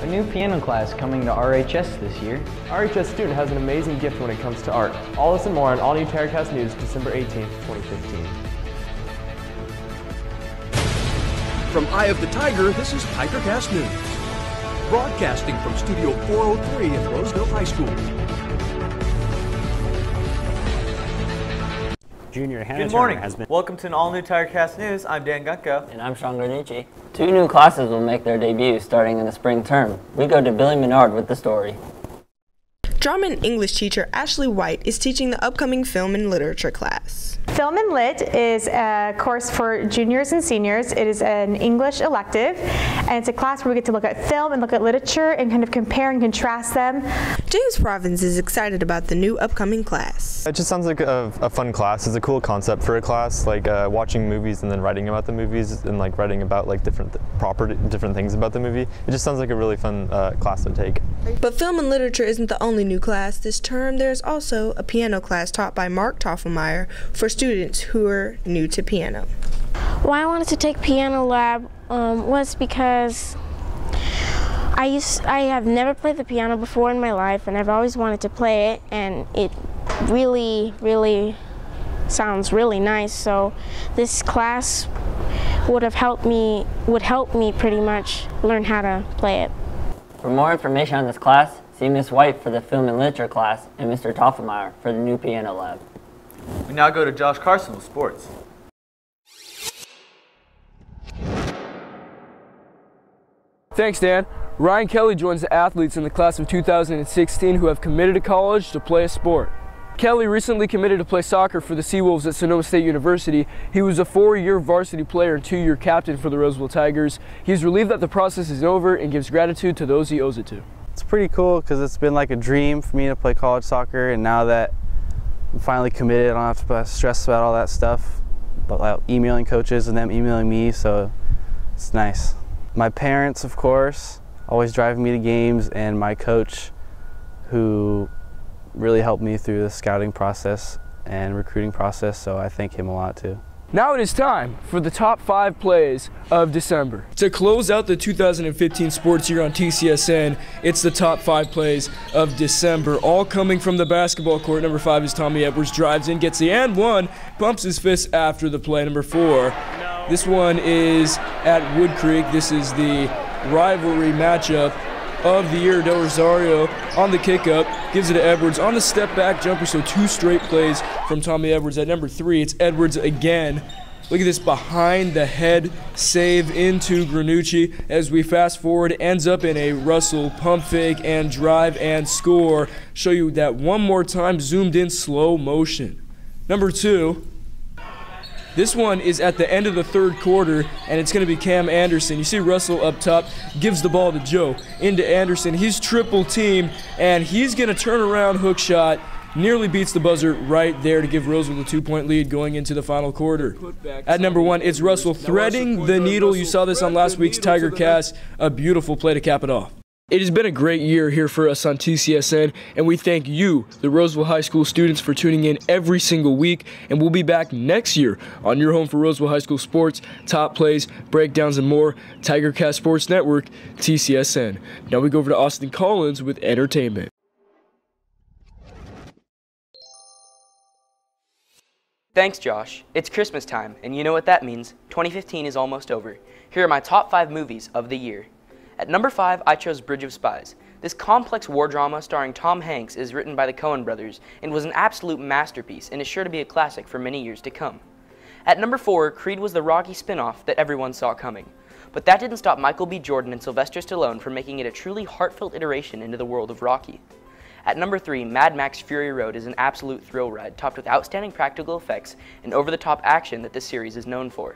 new piano class coming to RHS this year. RHS student has an amazing gift when it comes to art. All this and more on All New TigerCast News, December 18th, 2015. From Eye of the Tiger, this is TigerCast News. Broadcasting from Studio 403 at Roseville High School. Junior Hannah Good morning. Turner has been. Welcome to an all-new TigerCast News. I'm Dan Gunko. And I'm Sean Granucci. 2 new classes will make their debut starting in the spring term. We go to Billy Menard with the story. Drama and English teacher Ashley White is teaching the upcoming film and literature class. Film and Lit is a course for juniors and seniors. It is an English elective, and it's a class where we get to look at film and look at literature and kind of compare and contrast them. James Provins is excited about the new upcoming class. It just sounds like a fun class. It's a cool concept for a class, like watching movies and then writing about the movies and like writing about like different things about the movie. It just sounds like a really fun class to take. But film and literature isn't the only new class. This term there's also a piano class taught by Mark Toffelmeyer for students who are new to piano. Why I wanted to take piano lab was because I have never played the piano before in my life, and I've always wanted to play it, and it really sounds really nice. So this class would help me pretty much learn how to play it. For more information on this class, see Ms. White for the film and literature class and Mr. Toffelmeyer for the new piano lab. We now go to Josh Carson with sports. Thanks, Dan. Ryan Kelly joins the athletes in the class of 2016 who have committed to college to play a sport. Kelly recently committed to play soccer for the Seawolves at Sonoma State University. He was a 4-year varsity player and 2-year captain for the Roseville Tigers. He's relieved that the process is over and gives gratitude to those he owes it to. It's pretty cool because it's been like a dream for me to play college soccer, and now that I'm finally committed, I don't have to stress about all that stuff, but like emailing coaches and them emailing me, so it's nice. My parents, of course, always driving me to games, and my coach who really helped me through the scouting process and recruiting process, so I thank him a lot too. Now it is time for the top 5 plays of December. To close out the 2015 sports year on TCSN, it's the top 5 plays of December, all coming from the basketball court. Number 5 is Tommy Edwards, drives in, gets the and one, bumps his fist after the play. Number 4, this one is at Wood Creek. This is the rivalry matchup of the year. Del Rosario on the kick up, gives it to Edwards on the step back jumper, so 2 straight plays from Tommy Edwards. At number 3, it's Edwards again. Look at this behind the head save into Granucci. As we fast forward, ends up in a Russell pump fake and drive and score. Show you that one more time, zoomed in slow motion. Number 2, this one is at the end of the 3rd quarter, and it's going to be Cam Anderson. You see Russell up top, gives the ball to Joe, into Anderson. He's triple team, and he's going to turn around, hook shot, nearly beats the buzzer right there to give Roseville a 2-point lead going into the final quarter. At number 1, it's Russell threading the needle. You saw this on last week's TigerCast. A beautiful play to cap it off. It has been a great year here for us on TCSN, and we thank you, the Roseville High School students, for tuning in every single week, and we'll be back next year on your home for Roseville High School sports, top plays, breakdowns, and more. TigerCast Sports Network, TCSN. Now we go over to Austin Collins with entertainment. Thanks, Josh. It's Christmas time, and you know what that means. 2015 is almost over. Here are my top 5 movies of the year. At number 5, I chose Bridge of Spies. This complex war drama starring Tom Hanks is written by the Coen brothers and was an absolute masterpiece and is sure to be a classic for many years to come. At number 4, Creed was the Rocky spin-off that everyone saw coming. But that didn't stop Michael B. Jordan and Sylvester Stallone from making it a truly heartfelt iteration into the world of Rocky. At number 3, Mad Max Fury Road is an absolute thrill ride topped with outstanding practical effects and over-the-top action that this series is known for.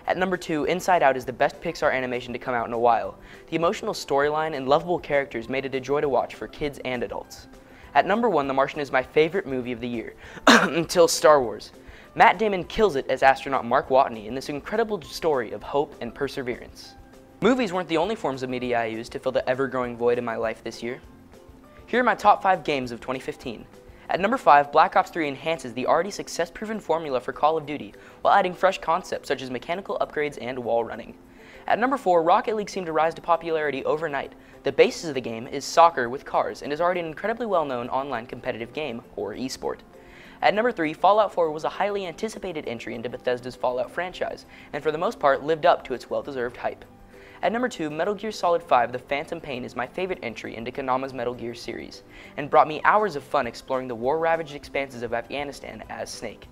At number 2, Inside Out is the best Pixar animation to come out in a while. The emotional storyline and lovable characters made it a joy to watch for kids and adults. At number 1, The Martian is my favorite movie of the year, until Star Wars. Matt Damon kills it as astronaut Mark Watney in this incredible story of hope and perseverance. Movies weren't the only forms of media I used to fill the ever-growing void in my life this year. Here are my top 5 games of 2015. At number 5, Black Ops 3 enhances the already success-proven formula for Call of Duty while adding fresh concepts such as mechanical upgrades and wall running. At number 4, Rocket League seemed to rise to popularity overnight. The basis of the game is soccer with cars and is already an incredibly well-known online competitive game, or esport. At number 3, Fallout 4 was a highly anticipated entry into Bethesda's Fallout franchise, and for the most part lived up to its well-deserved hype. At number 2, Metal Gear Solid 5 The Phantom Pain is my favorite entry into Konami's Metal Gear series, and brought me hours of fun exploring the war-ravaged expanses of Afghanistan as Snake.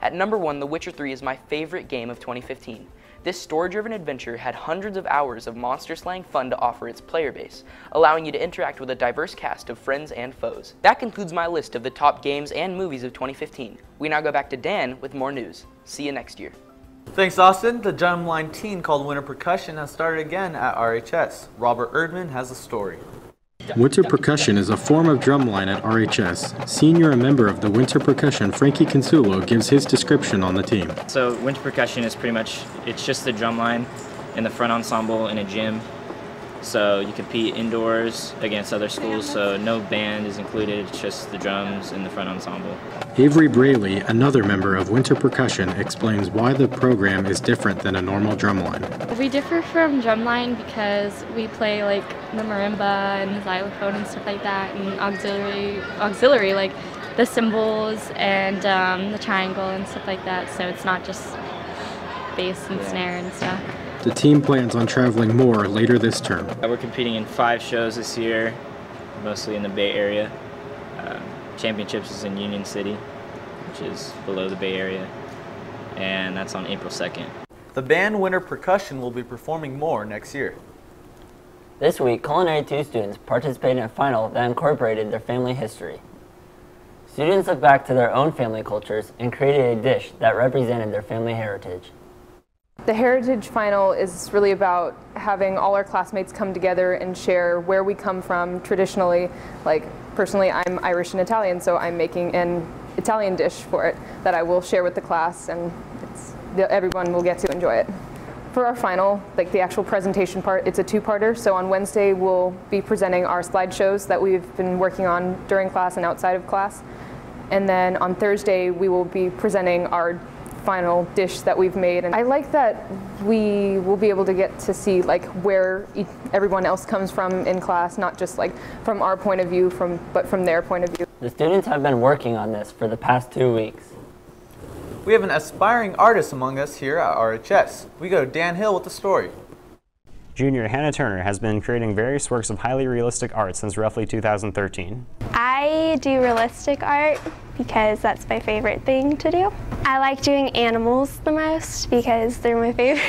At number 1, The Witcher 3 is my favorite game of 2015. This story-driven adventure had hundreds of hours of monster-slaying fun to offer its player base, allowing you to interact with a diverse cast of friends and foes. That concludes my list of the top games and movies of 2015. We now go back to Dan with more news. See you next year. Thanks, Austin. The drumline team called Winter Percussion has started again at RHS. Robert Erdman has the story. Winter Percussion is a form of drumline at RHS. Senior and member of the Winter Percussion, Frankie Consulo, gives his description on the team. So Winter Percussion is pretty much, it's just the drumline and the front ensemble in a gym. So you compete indoors against other schools, so no band is included, it's just the drums and the front ensemble. Avery Braley, another member of Winter Percussion, explains why the program is different than a normal drumline. We differ from drumline because we play like the marimba and the xylophone and stuff like that, and auxiliary like the cymbals and the triangle and stuff like that, so it's not just bass and snare and stuff. The team plans on traveling more later this term. We're competing in 5 shows this year, mostly in the Bay Area. Championships is in Union City, which is below the Bay Area, and that's on April 2nd. The band Winter Percussion will be performing more next year. This week, Culinary 2 students participated in a final that incorporated their family history. Students looked back to their own family cultures and created a dish that represented their family heritage. The Heritage Final is really about having all our classmates come together and share where we come from traditionally. Like, personally, I'm Irish and Italian, so I'm making an Italian dish for it that I will share with the class, and everyone will get to enjoy it. For our final, like the actual presentation part, it's a 2-parter. So on Wednesday, we'll be presenting our slideshows that we've been working on during class and outside of class. And then on Thursday, we will be presenting our final dish that we've made. And I like that we will be able to get to see like where everyone else comes from in class, not just like from our point of view, but from their point of view. The students have been working on this for the past 2 weeks. We have an aspiring artist among us here at RHS. We go to Dan Hill with the story. Junior Hannah Turner has been creating various works of highly realistic art since roughly 2013. I do realistic art because that's my favorite thing to do. I like doing animals the most because they're my favorite.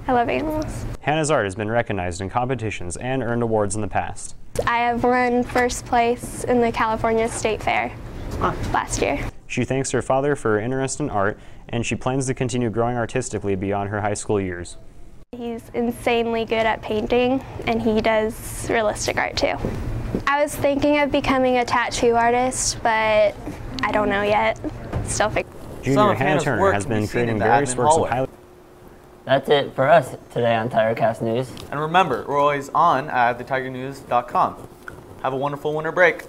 I love animals. Hannah's art has been recognized in competitions and earned awards in the past. I have won first place in the California State Fair last year. She thanks her father for her interest in art, and she plans to continue growing artistically beyond her high school years. He's insanely good at painting, and he does realistic art too. I was thinking of becoming a tattoo artist, but I don't know yet. Still figuring. Junior Hannah Turner has been creating various works of highly... That's it for us today on TigerCast News. And remember, we're always on at thetigernews.com. Have a wonderful winter break.